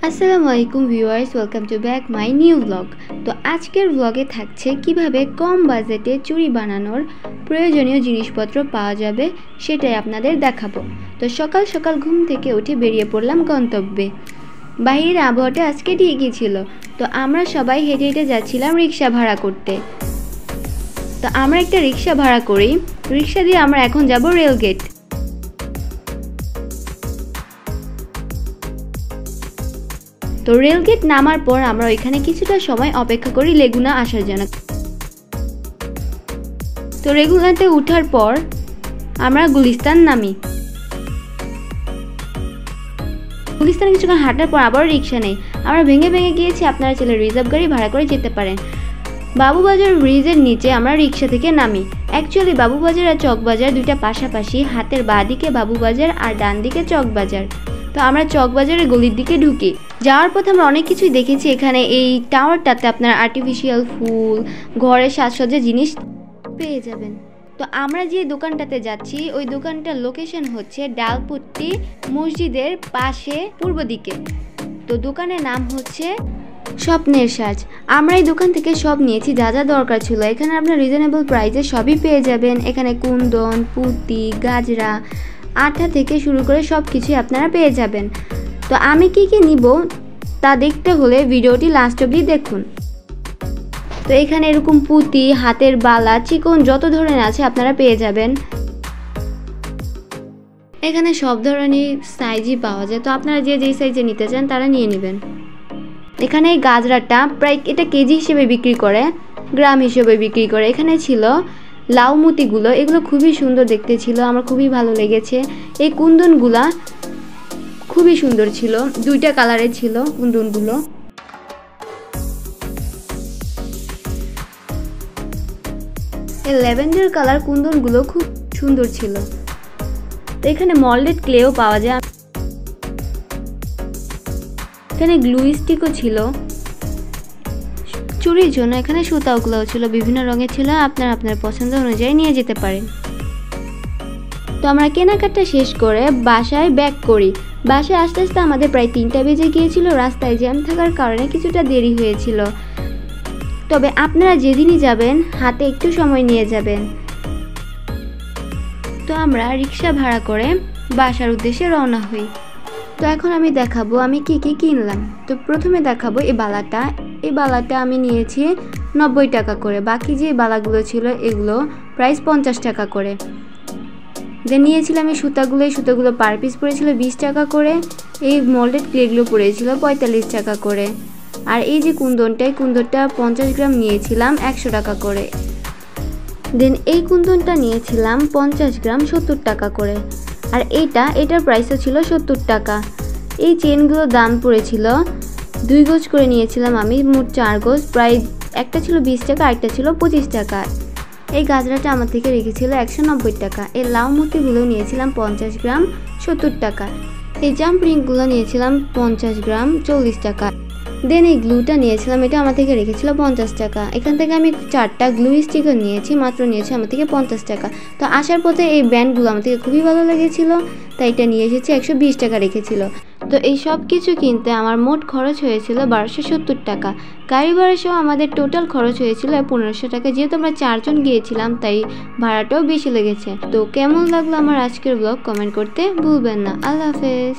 আসসালামু আলাইকুম viewers, welcome to back my new blog. তো আজকের ব্লগে থাকছে কিভাবে কম বাজেটে চুড়ি বানানোর প্রয়োজনীয় জিনিসপত্র পাওয়া যাবে সেটাই আপনাদের দেখাবো। তো সকাল সকাল ঘুম থেকে উঠে বেরিয়ে পড়লাম গন্তব্যে। বাইরের আবহাওয়াটা আজকে ঠিকই ছিল, তো আমরা সবাই হেঁটে হেঁটে যাচ্ছিলাম রিক্সা ভাড়া করতে। তো আমরা একটা রিক্সা ভাড়া করি, রিক্সা দিয়ে আমরা এখন যাব রেলগেট। তো রেলগেট নামার পর আমরা ওইখানে কিছুটা সময় অপেক্ষা করি লেগুনা আসার জন্য। তো রেগুলাতে উঠার পর আমরা গুলিস্তান নামি। গুলিস্তানে কিছুক্ষণ হাঁটার পর আবার রিক্সা নেই। আমরা ভেঙে ভেঙে গিয়েছি, আপনারা চাইলে রিজার্ভ গাড়ি ভাড়া করে যেতে পারেন। বাবুবাজার ব্রিজের নিচে আমরা রিক্সা থেকে নামি। অ্যাকচুয়ালি বাবুবাজার আর চকবাজার দুইটা পাশাপাশি, হাতের বাঁ দিকে বাবুবাজার আর ডান দিকে চকবাজার। তো আমরা চকবাজারের গলির দিকে ঢুকি। যাওয়ার পথে আমরা অনেক কিছুই দেখেছি। এখানে এই টাওয়ারটাতে আপনার আর্টিফিশিয়াল ফুল, ঘরের সাজসজ্জার জিনিস পেয়ে যাবেন। তো আমরা যে দোকানটাতে যাচ্ছি ওই দোকানটার লোকেশন হচ্ছে ডালপট্টি মসজিদের পাশে পূর্ব দিকে। তো দোকানের নাম হচ্ছে স্বপ্নের সাজ। আমরা এই দোকান থেকে সব নিয়েছি যা যা দরকার ছিল। এখানে আপনার রিজনেবল প্রাইসে সবই পেয়ে যাবেন। এখানে কুন্দন, পুঁতি, গাজরা, আঠা থেকে শুরু করে সব কিছুই আপনারা পেয়ে যাবেন। তো আমি কি কি নিব তা দেখতে হলে ভিডিওটি লাস্ট অবধি দেখুন। তো এখানে এরকম পুঁতি, হাতের বালা, চিকন যত ধরনের আছে আপনারা পেয়ে যাবেন। এখানে সব ধরনের সাইজই পাওয়া যায়, তো আপনারা যে যেই সাইজে নিতে চান তারা নিয়ে নেবেন। এখানে এই গাজরাটা প্রায় এটা কেজি হিসেবে বিক্রি করে, গ্রাম হিসেবে বিক্রি করে। এখানে ছিল লাউ মুতিগুলো, এগুলো খুবই সুন্দর দেখতে ছিল, আমার খুবই ভালো লেগেছে। এই কুন্দনগুলা খুবই সুন্দর ছিল, দুইটা কালারের ছিল কুন্দনগুলো। এই ল্যাভেন্ডার কালার কুন্দনগুলো খুব সুন্দর ছিল। তো এখানে মল্ডেড ক্লেও পাওয়া যায়। এখানে গ্লু স্টিকও ছিল চুরির জন্য। এখানে সুতাগুলোও ছিল, বিভিন্ন রঙের ছিল, আপনার আপনার পছন্দ অনুযায়ী নিয়ে যেতে পারেন। তো আমরা কেনাকাটা শেষ করে বাসায় ব্যাক করি। বাসায় আস্তে আস্তে আমাদের প্রায় 3টা বেজে গিয়েছিল। রাস্তায় জ্যাম থাকার কারণে কিছুটা দেরি হয়েছিল। তবে আপনারা যেদিনই যাবেন হাতে একটু সময় নিয়ে যাবেন। তো আমরা রিক্সা ভাড়া করে বাসার উদ্দেশ্যে রওনা হই। তো এখন আমি দেখাবো আমি কি কি কিনলাম। তো প্রথমে দেখাবো এই বালাটা। এই বালাটা আমি নিয়েছি 90 টাকা করে। বাকি যে বালাগুলো ছিল এগুলো প্রাইস 50 টাকা করে। যে নিয়েছিলাম এই সুতাগুলো, এই সুতাগুলো পার পিস পড়েছিল 20 টাকা করে। এই মোল্ডেড ক্লেগুলো পড়েছিল 45 টাকা করে। আর এই যে কুন্দনটা, এই কুন্দনটা 50 গ্রাম নিয়েছিলাম 100 টাকা করে। দেন এই কুন্দনটা নিয়েছিলাম 50 গ্রাম 70 টাকা করে। আর এটার প্রাইসও ছিল 70 টাকা। এই চেনগুলোর দাম পড়েছিল 2 গজ করে নিয়েছিলাম আমি, মোট 4 গজ। প্রায় একটা ছিল 20 টাকা, আরেকটা ছিল 25 টাকা। এই গাজরাটা আমার থেকে রেখেছিল 190 টাকা। এই লাউ মুতিগুলো নিয়েছিলাম 50 গ্রাম 70 টাকা। এই জাম্প রিংগুলো নিয়েছিলাম 50 গ্রাম 40 টাকা। দেন এই গ্লুটা নিয়েছিলাম, এটা আমার থেকে রেখেছিল 50 টাকা। এখান থেকে আমি 4টা গ্লু স্টিকার নিয়েছি, মাত্র নিয়েছি আমার থেকে 50 টাকা। তো আসার পথে এই ব্যান্ডগুলো আমার থেকে খুবই ভালো লেগেছিল, তাই এটা নিয়ে এসেছি, 120 টাকা রেখেছিল। তো এই সব কিছু কিনতে আমার মোট খরচ হয়েছিল 1270 টাকা। গাড়ি ভাড়া সহ আমাদের টোটাল খরচ হয়েছিল 1500 টাকা। যেহেতু আমরা 4 জন গিয়েছিলাম তাই ভাড়াটাও বেশি লেগেছে। তো কেমন লাগলো আমার আজকের ব্লগ কমেন্ট করতে ভুলবেন না। আল্লাহ হাফেজ।